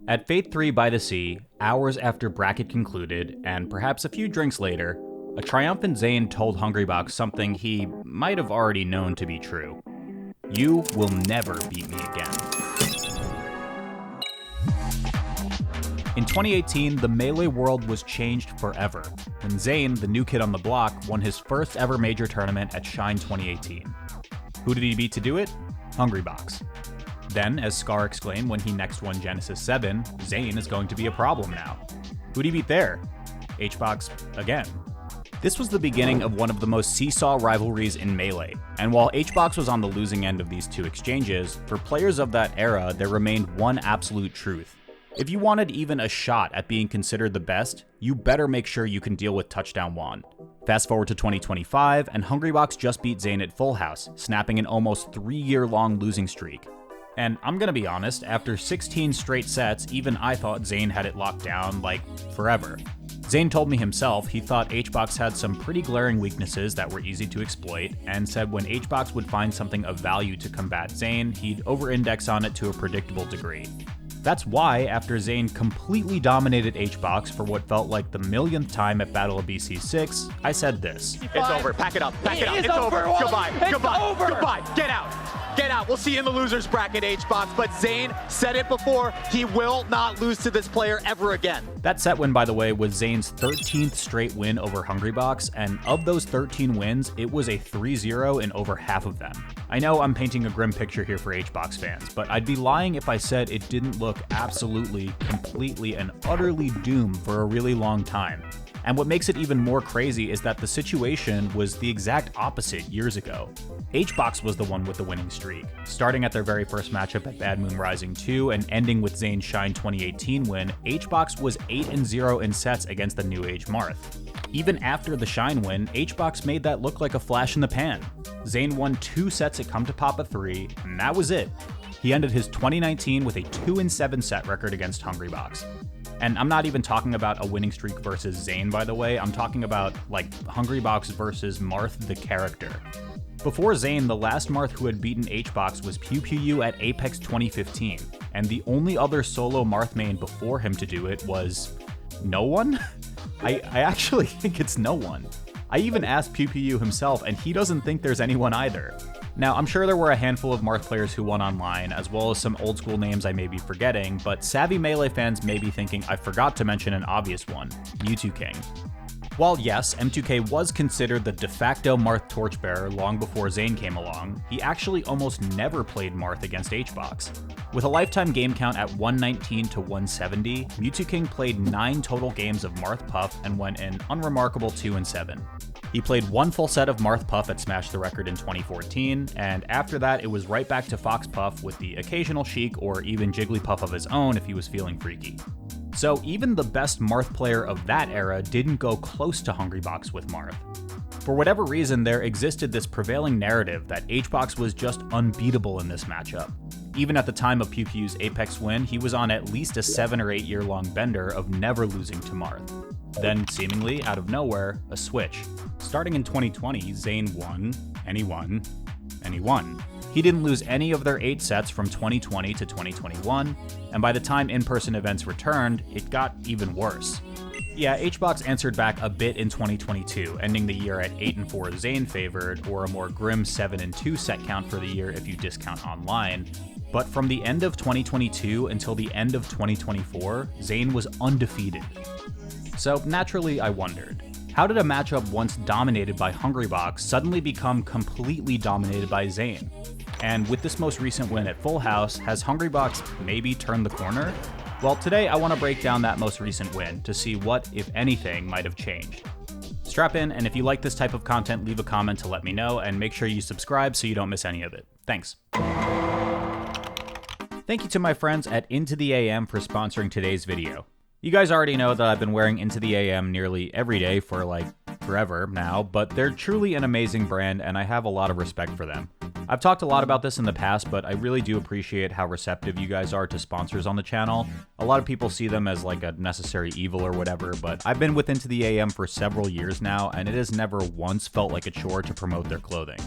At Fate 3 by the Sea, hours after bracket concluded, and perhaps a few drinks later, a triumphant Zayn told hongrybor something he might have already known to be true. You will never beat me again. In 2018, the Melee world was changed forever, when Zayn, the new kid on the block, won his first ever major tournament at Shine 2018. Who did he beat to do it? Hongrybor. Then, as Scar exclaimed when he next won Genesis 7, Zayn is going to be a problem now. Who'd he beat there? HBox again. This was the beginning of one of the most seesaw rivalries in Melee, and while HBox was on the losing end of these two exchanges, for players of that era there remained one absolute truth. If you wanted even a shot at being considered the best, you better make sure you can deal with turndownforALT. Fast forward to 2025, and hongrybor just beat Zayn at Full House, snapping an almost 3-year-long losing streak. And I'm gonna be honest, after 16 straight sets, even I thought Zayn had it locked down, like, forever. Zayn told me himself he thought HBox had some pretty glaring weaknesses that were easy to exploit, and said when HBox would find something of value to combat Zayn, he'd over-index on it to a predictable degree. That's why, after Zayn completely dominated HBox for what felt like the millionth time at Battle of BC6, I said this. It's over, pack it up, it's over. Goodbye, goodbye, get out. Get out. We'll see you in the losers bracket, HBox. But Zayn said it before, he will not lose to this player ever again. That set win, by the way, was Zayn's 13th straight win over hongrybor, and of those 13 wins, it was a 3-0 in over half of them. I know I'm painting a grim picture here for HBox fans, but I'd be lying if I said it didn't look absolutely, completely, and utterly doomed for a really long time. And what makes it even more crazy is that the situation was the exact opposite years ago. HBox was the one with the winning streak, starting at their very first matchup at Bad Moon Rising 2 and ending with Zayn's Shine 2018 win. HBox was 8-0 in sets against the New Age Marth. Even after the Shine win, HBox made that look like a flash in the pan. Zayn won 2 sets at Come to Papa 3, and that was it. He ended his 2019 with a 2-7 set record against hongrybor. And I'm not even talking about a winning streak versus Zayn, by the way. I'm talking about, like, hongrybor versus Marth the character. Before Zayn, the last Marth who had beaten HBox was PewPew at Apex 2015, and the only other solo Marth main before him to do it was no one? I actually think it's no one. I even asked PewPew himself, and he doesn't think there's anyone either. Now, I'm sure there were a handful of Marth players who won online, as well as some old school names I may be forgetting, but savvy Melee fans may be thinking I forgot to mention an obvious one, U2King. While yes, M2K was considered the de facto Marth torchbearer long before Zayn came along, he actually almost never played Marth against HBox. With a lifetime game count at 119 to 170, U2King played 9 total games of Marth Puff and went an unremarkable 2-7. He played 1 full set of Marth Puff at Smash the Record in 2014, and after that it was right back to Fox Puff with the occasional Sheik or even Jigglypuff of his own if he was feeling freaky. So even the best Marth player of that era didn't go close to hongrybor with Marth. For whatever reason, there existed this prevailing narrative that HBox was just unbeatable in this matchup. Even at the time of PewPew's Apex win, he was on at least a 7 or 8 year long bender of never losing to Marth. Then, seemingly out of nowhere, a switch. Starting in 2020, Zayn won, and he won, and he won. He didn't lose any of their 8 sets from 2020 to 2021, and by the time in-person events returned, it got even worse. Yeah, HBox answered back a bit in 2022, ending the year at 8-4 Zayn favored, or a more grim 7-2 set count for the year if you discount online. But from the end of 2022 until the end of 2024, Zayn was undefeated. So naturally, I wondered, how did a matchup once dominated by hongrybor suddenly become completely dominated by Zayn? And with this most recent win at Full House, has hongrybor maybe turned the corner? Well, today I want to break down that most recent win to see what, if anything, might have changed. Strap in, and if you like this type of content, leave a comment to let me know, and make sure you subscribe so you don't miss any of it. Thanks. Thank you to my friends at Into the AM for sponsoring today's video. You guys already know that I've been wearing Into the AM nearly every day for like forever now, but they're truly an amazing brand and I have a lot of respect for them. I've talked a lot about this in the past, but I really do appreciate how receptive you guys are to sponsors on the channel. A lot of people see them as like a necessary evil or whatever, but I've been with Into the AM for several years now, and it has never once felt like a chore to promote their clothing.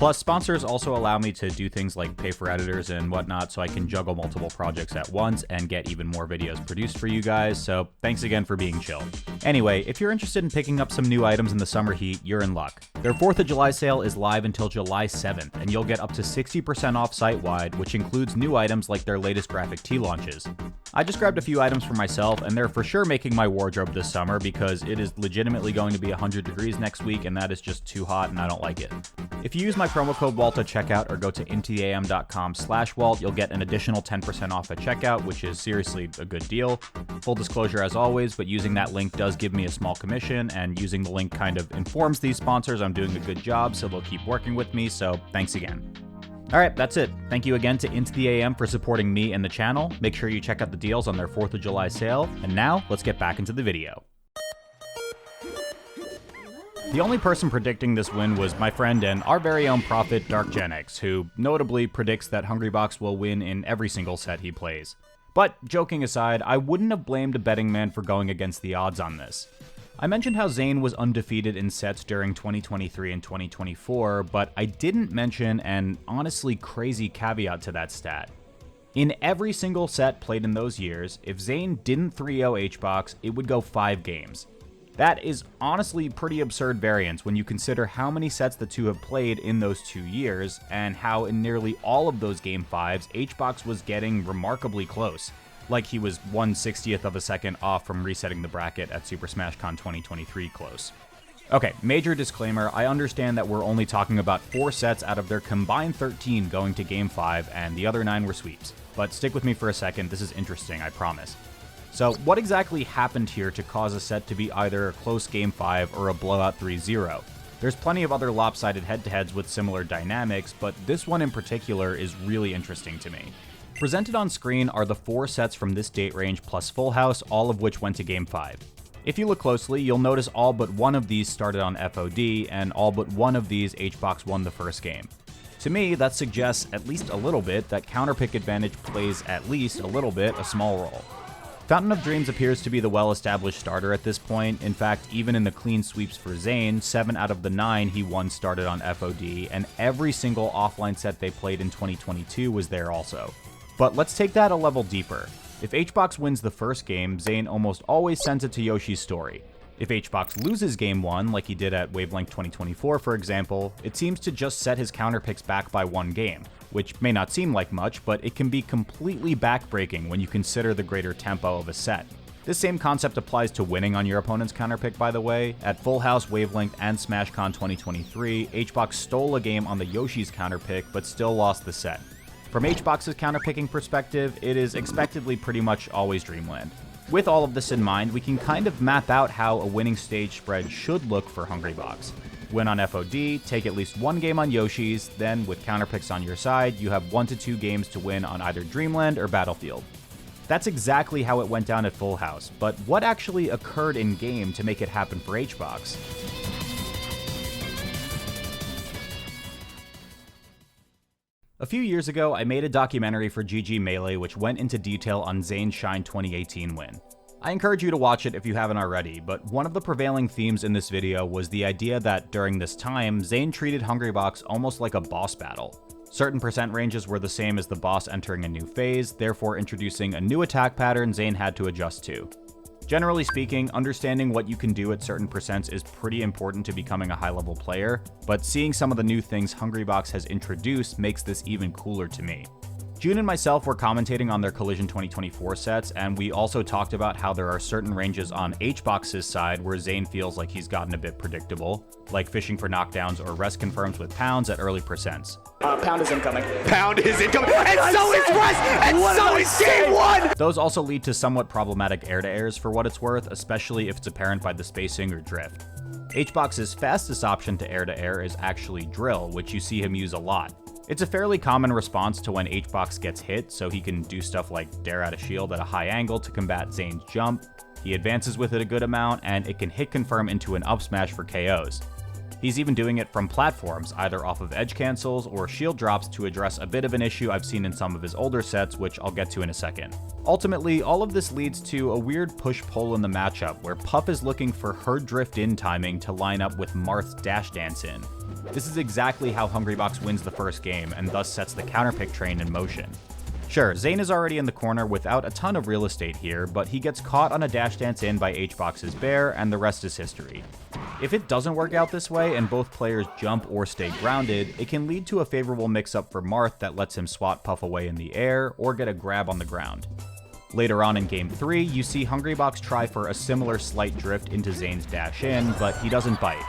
Plus, sponsors also allow me to do things like pay for editors and whatnot, so I can juggle multiple projects at once and get even more videos produced for you guys, so thanks again for being chill. Anyway, if you're interested in picking up some new items in the summer heat, you're in luck. Their 4th of July sale is live until July 7th, and you'll get up to 60% off site-wide, which includes new items like their latest graphic tee launches. I just grabbed a few items for myself, and they're for sure making my wardrobe this summer because it is legitimately going to be 100 degrees next week, and that is just too hot and I don't like it. If you use my promo code WALT at checkout or go to intotheam.com/WALT, you'll get an additional 10% off at checkout, which is seriously a good deal. Full disclosure as always, but using that link does give me a small commission, and using the link kind of informs these sponsors I'm doing a good job, so they'll keep working with me, so thanks again. Alright, that's it. Thank you again to Into the AM for supporting me and the channel. Make sure you check out the deals on their 4th of July sale, and now let's get back into the video. The only person predicting this win was my friend and our very own prophet, Doerksen, who notably predicts that Hungrybox will win in every single set he plays. But joking aside, I wouldn't have blamed a betting man for going against the odds on this. I mentioned how Zayn was undefeated in sets during 2023 and 2024, but I didn't mention an honestly crazy caveat to that stat. In every single set played in those years, if Zayn didn't 3-0 HBox, it would go 5 games. That is honestly pretty absurd variance when you consider how many sets the two have played in those 2 years, and how in nearly all of those Game 5s, HBox was getting remarkably close, like he was 1/60th of a second off from resetting the bracket at Super Smash Con 2023 close. Okay, major disclaimer, I understand that we're only talking about 4 sets out of their combined 13 going to Game 5, and the other 9 were sweeps. But stick with me for a second, this is interesting, I promise. So what exactly happened here to cause a set to be either a close Game 5 or a blowout 3-0? There's plenty of other lopsided head-to-heads with similar dynamics, but this one in particular is really interesting to me. Presented on screen are the 4 sets from this date range plus Full House, all of which went to Game 5. If you look closely, you'll notice all but one of these started on FOD, and all but one of these HBox won the first game. To me, that suggests at least a little bit that counterpick advantage plays at least a little bit a small role. Fountain of Dreams appears to be the well-established starter at this point. In fact, even in the clean sweeps for Zayn, 7 out of the 9 he won started on FOD, and every single offline set they played in 2022 was there also. But let's take that a level deeper. If HBox wins the first game, Zayn almost always sends it to Yoshi's Story. If HBox loses game 1, like he did at Wavelength 2024 for example, it seems to just set his counterpicks back by 1 game, which may not seem like much, but it can be completely backbreaking when you consider the greater tempo of a set. This same concept applies to winning on your opponent's counterpick, by the way. At Full House, Wavelength, and SmashCon 2023, HBox stole a game on the Yoshi's counterpick, but still lost the set. From HBox's counterpicking perspective, it is expectedly pretty much always Dreamland. With all of this in mind, we can kind of map out how a winning stage spread should look for Hungrybox. Win on FOD, take at least 1 game on Yoshi's, then with counterpicks on your side, you have 1 to 2 games to win on either Dreamland or Battlefield. That's exactly how it went down at Full House, but what actually occurred in-game to make it happen for HBox? A few years ago, I made a documentary for GG Melee which went into detail on Zayn's Shine 2018 win. I encourage you to watch it if you haven't already, but one of the prevailing themes in this video was the idea that during this time, Zayn treated Hungrybox almost like a boss battle. Certain percent ranges were the same as the boss entering a new phase, therefore introducing a new attack pattern Zayn had to adjust to. Generally speaking, understanding what you can do at certain percents is pretty important to becoming a high-level player, but seeing some of the new things Hungrybox has introduced makes this even cooler to me. June and myself were commentating on their Collision 2024 sets, and we also talked about how there are certain ranges on HBox's side where Zayn feels like he's gotten a bit predictable, like fishing for knockdowns or rest confirms with pounds at early percents. Pound is incoming. Pound is incoming, and so is rest, and so is game 1! Those also lead to somewhat problematic air-to-airs for what it's worth, especially if it's apparent by the spacing or drift. HBox's fastest option to air-to-air is actually drill, which you see him use a lot. It's a fairly common response to when HBox gets hit, so he can do stuff like dare out a shield at a high angle to combat Zayn's jump, he advances with it a good amount, and it can hit confirm into an up smash for KOs. He's even doing it from platforms, either off of edge cancels or shield drops to address a bit of an issue I've seen in some of his older sets, which I'll get to in a second. Ultimately, all of this leads to a weird push-pull in the matchup, where Puff is looking for her drift-in timing to line up with Marth's dash dance in. This is exactly how Hungrybox wins the first game, and thus sets the counterpick train in motion. Sure, Zayn is already in the corner without a ton of real estate here, but he gets caught on a dash dance in by HBox's bear, and the rest is history. If it doesn't work out this way and both players jump or stay grounded, it can lead to a favorable mix-up for Marth that lets him swat Puff away in the air or get a grab on the ground. Later on in Game 3, you see Hungrybox try for a similar slight drift into Zayn's dash in, but he doesn't bite.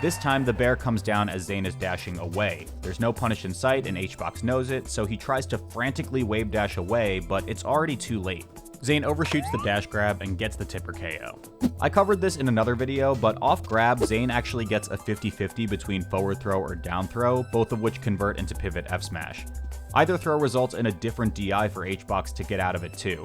This time, the bear comes down as Zayn is dashing away. There's no punish in sight, and HBox knows it, so he tries to frantically wave dash away, but it's already too late. Zayn overshoots the dash grab and gets the tipper KO. I covered this in another video, but off grab, Zayn actually gets a 50-50 between forward throw or down throw, both of which convert into pivot F smash. Either throw results in a different DI for HBox to get out of it too.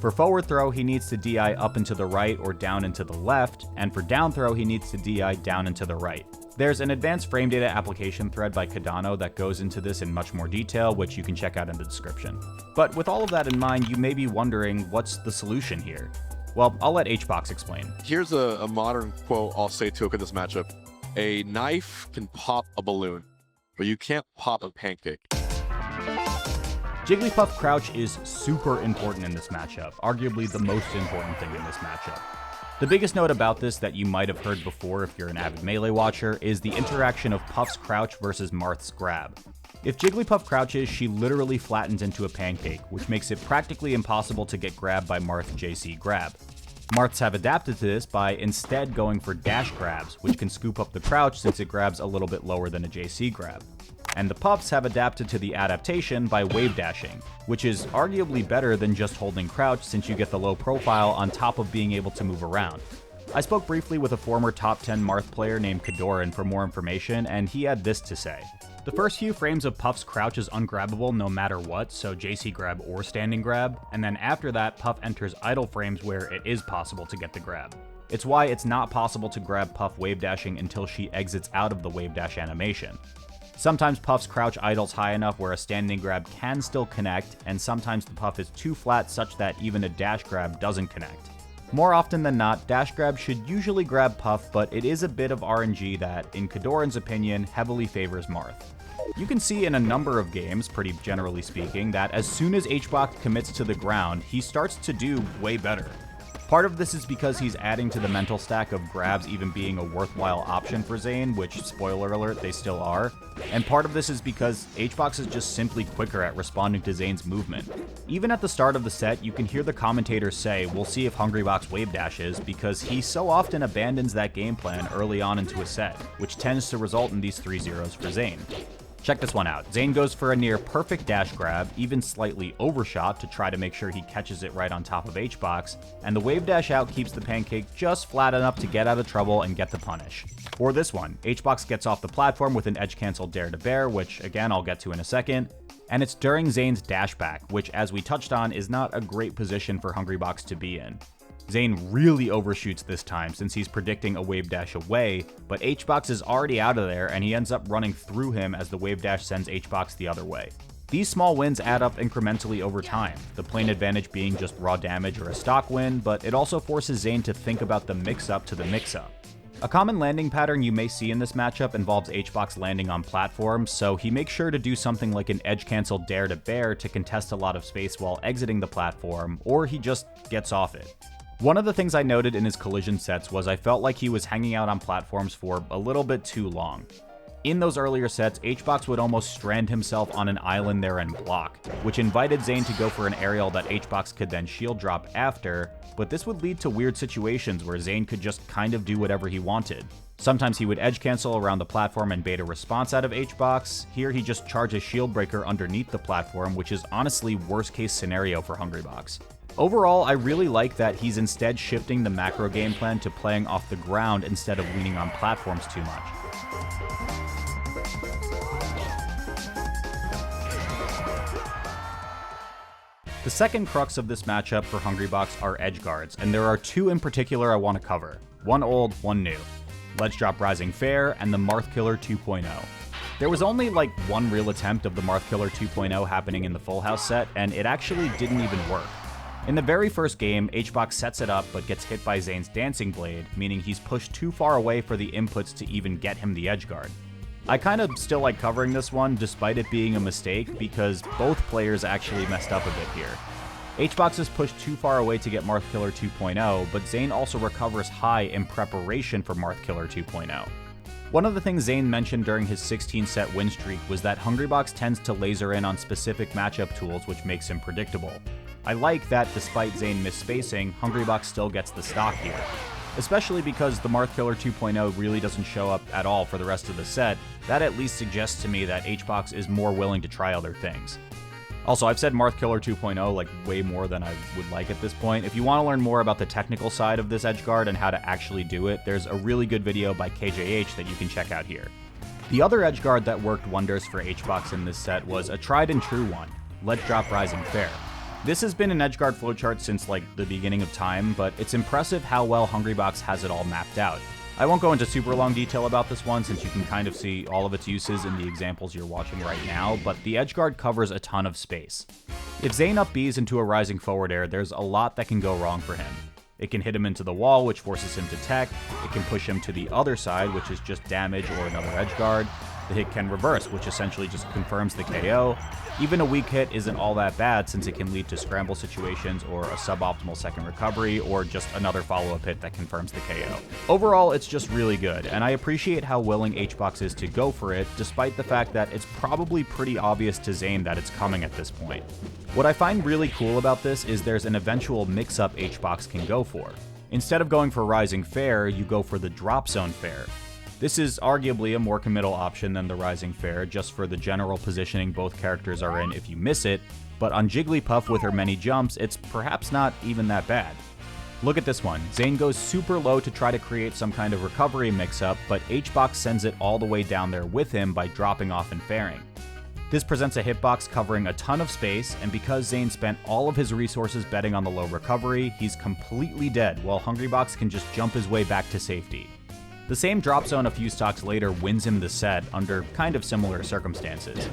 For forward throw, he needs to DI up and to the right or down and to the left, and for down throw, he needs to DI down and to the right. There's an advanced frame data application thread by Cardano that goes into this in much more detail, which you can check out in the description. But with all of that in mind, you may be wondering, what's the solution here? Well, I'll let HBox explain. Here's a modern quote I'll say to look at this matchup. A knife can pop a balloon, but you can't pop a pancake. Jigglypuff Crouch is super important in this matchup, arguably the most important thing in this matchup. The biggest note about this that you might have heard before if you're an avid melee watcher is the interaction of Puff's crouch versus Marth's grab. If Jigglypuff crouches, she literally flattens into a pancake, which makes it practically impossible to get grabbed by Marth JC grab. Marths have adapted to this by instead going for dash grabs, which can scoop up the crouch since it grabs a little bit lower than a JC grab. And the Puffs have adapted to the adaptation by wave dashing, which is arguably better than just holding crouch since you get the low profile on top of being able to move around. I spoke briefly with a former top 10 Marth player named Doerksen for more information, and he had this to say. The first few frames of Puff's crouch is ungrabbable no matter what, so JC grab or standing grab, and then after that, Puff enters idle frames where it is possible to get the grab. It's why it's not possible to grab Puff wave dashing until she exits out of the wave dash animation. Sometimes Puff's crouch idles high enough where a standing grab can still connect, and sometimes the Puff is too flat such that even a dash grab doesn't connect. More often than not, dash grab should usually grab Puff, but it is a bit of RNG that, in Doerksen's opinion, heavily favors Marth. You can see in a number of games, pretty generally speaking, that as soon as HBox commits to the ground, he starts to do way better. Part of this is because he's adding to the mental stack of grabs even being a worthwhile option for Zayn, which, spoiler alert, they still are. And part of this is because HBox is just simply quicker at responding to Zayn's movement. Even at the start of the set, you can hear the commentators say, we'll see if Hungrybox wave dashes, because he so often abandons that game plan early on into a set, which tends to result in these 3-0s for Zayn. Check this one out. Zayn goes for a near perfect dash grab, even slightly overshot to try to make sure he catches it right on top of HBox, and the wave dash out keeps the pancake just flat enough to get out of trouble and get the punish. Or this one, HBox gets off the platform with an edge cancel dare to bear, which again I'll get to in a second, and it's during Zayn's dash back, which as we touched on is not a great position for Hungrybox to be in. Zayn really overshoots this time since he's predicting a wave dash away, but HBox is already out of there and he ends up running through him as the wave dash sends HBox the other way. These small wins add up incrementally over time, the plain advantage being just raw damage or a stock win, but it also forces Zayn to think about the mix-up to the mix-up. A common landing pattern you may see in this matchup involves HBox landing on platforms, so he makes sure to do something like an edge cancel dare to bear to contest a lot of space while exiting the platform, or he just gets off it. One of the things I noted in his collision sets was I felt like he was hanging out on platforms for a little bit too long. In those earlier sets, HBox would almost strand himself on an island there and block, which invited Zayn to go for an aerial that HBox could then shield drop after, but this would lead to weird situations where Zayn could just kind of do whatever he wanted. Sometimes he would edge cancel around the platform and bait a response out of HBox. Here he just charges shield breaker underneath the platform, which is honestly worst case scenario for Hungrybox. Overall, I really like that he's instead shifting the macro game plan to playing off the ground instead of leaning on platforms too much. The second crux of this matchup for Hungrybox are Edgeguards, and there are two in particular I want to cover. One old, one new. Ledge Drop Rising Fair and the Marth Killer 2.0. There was only like one real attempt of the Marth Killer 2.0 happening in the Full House set, and it actually didn't even work. In the very first game, HBox sets it up but gets hit by Zayn's Dancing Blade, meaning he's pushed too far away for the inputs to even get him the Edgeguard. I kind of still like covering this one despite it being a mistake because both players actually messed up a bit here. HBox is pushed too far away to get Marth Killer 2.0, but Zayn also recovers high in preparation for Marth Killer 2.0. One of the things Zayn mentioned during his 16-set win streak was that Hungrybox tends to laser in on specific matchup tools, which makes him predictable. I like that despite Zayn misspacing, Hungrybox still gets the stock here. Especially because the Marth Killer 2.0 really doesn't show up at all for the rest of the set, that at least suggests to me that HBox is more willing to try other things. Also, I've said Marth Killer 2.0 like way more than I would like at this point. If you want to learn more about the technical side of this Edgeguard and how to actually do it, there's a really good video by KJH that you can check out here. The other Edgeguard that worked wonders for HBox in this set was a tried and true one, Let Drop Rising Fair. This has been an Edgeguard flowchart since like the beginning of time, but it's impressive how well Hungrybox has it all mapped out. I won't go into super long detail about this one since you can kind of see all of its uses in the examples you're watching right now, but the Edgeguard covers a ton of space. If Zayn up Bs into a rising forward air, there's a lot that can go wrong for him. It can hit him into the wall, which forces him to tech. It can push him to the other side, which is just damage or another Edgeguard. The hit can reverse, which essentially just confirms the KO. Even a weak hit isn't all that bad since it can lead to scramble situations or a suboptimal second recovery or just another follow-up hit that confirms the KO. Overall, it's just really good, and I appreciate how willing HBox is to go for it, despite the fact that it's probably pretty obvious to Zayn that it's coming at this point. What I find really cool about this is there's an eventual mix-up HBox can go for. Instead of going for Rising Fair, you go for the Drop Zone Fair. This is arguably a more committal option than the Rising Fair, just for the general positioning both characters are in if you miss it, but on Jigglypuff with her many jumps, it's perhaps not even that bad. Look at this one. Zayn goes super low to try to create some kind of recovery mix-up, but HBox sends it all the way down there with him by dropping off and fairing. This presents a hitbox covering a ton of space, and because Zayn spent all of his resources betting on the low recovery, he's completely dead, while Hungrybox can just jump his way back to safety. The same drop zone a few stocks later wins him the set under kind of similar circumstances.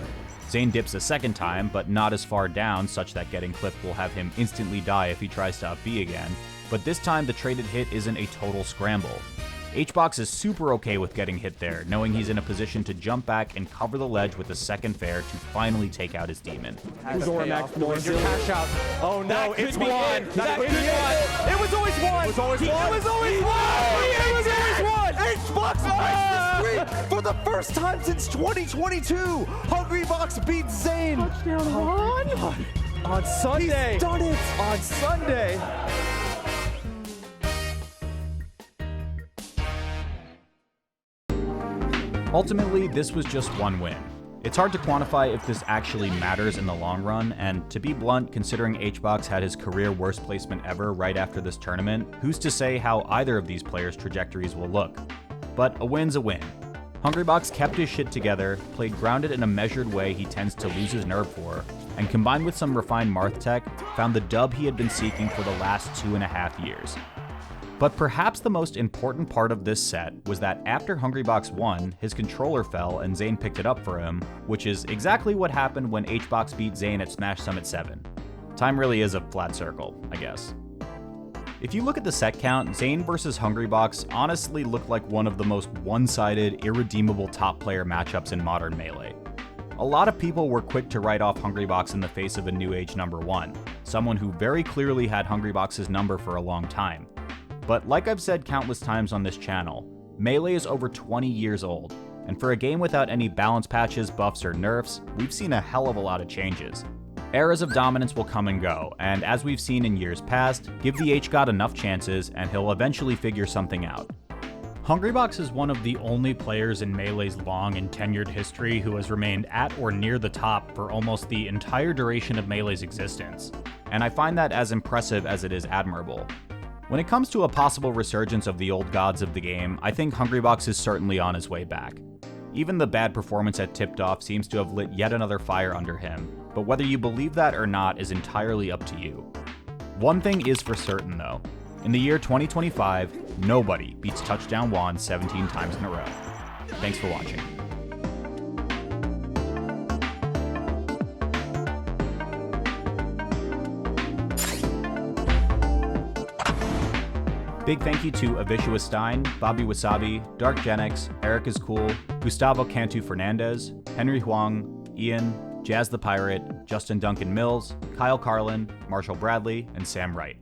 Zayn dips a second time, but not as far down such that getting clipped will have him instantly die if he tries to up B again, but this time the traded hit isn't a total scramble. HBox is super okay with getting hit there, knowing he's in a position to jump back and cover the ledge with a second fair to finally take out his demon. Your cash out. Oh no, it's one. It was always one. It was always one. It was always one. It was always one. HBox breaks the streak for the first time since 2022. Hungrybox beats Zayn. Touchdown on Sunday. He's done it on Sunday. Ultimately, this was just one win. It's hard to quantify if this actually matters in the long run, and to be blunt, considering HBox had his career worst placement ever right after this tournament, who's to say how either of these players' trajectories will look? But a win's a win. Hungrybox kept his shit together, played grounded in a measured way he tends to lose his nerve for, and combined with some refined Marth tech, found the dub he had been seeking for the last 2.5 years. But perhaps the most important part of this set was that after Hungrybox won, his controller fell and Zayn picked it up for him, which is exactly what happened when HBox beat Zayn at Smash Summit 7. Time really is a flat circle, I guess. If you look at the set count, Zayn versus Hungrybox honestly looked like one of the most one-sided, irredeemable top player matchups in modern Melee. A lot of people were quick to write off Hungrybox in the face of a new age number 1, someone who very clearly had Hungrybox's number for a long time. But like I've said countless times on this channel, Melee is over 20 years old, and for a game without any balance patches, buffs, or nerfs, we've seen a hell of a lot of changes. Eras of dominance will come and go, and as we've seen in years past, give the H-God enough chances and he'll eventually figure something out. Hungrybox is one of the only players in Melee's long and tenured history who has remained at or near the top for almost the entire duration of Melee's existence, and I find that as impressive as it is admirable. When it comes to a possible resurgence of the old gods of the game, I think Hungrybox is certainly on his way back. Even the bad performance at Tipped Off seems to have lit yet another fire under him, but whether you believe that or not is entirely up to you. One thing is for certain though, in the year 2025, nobody beats Touchdown Juan 17 times in a row. Thanks for watching. Big thank you to Avishua Stein, Bobby Wasabi, Dark Genix, Eric is Cool, Gustavo Cantu Fernandez, Henry Huang, Ian, Jazz the Pirate, Justin Duncan Mills, Kyle Carlin, Marshall Bradley, and Sam Wright.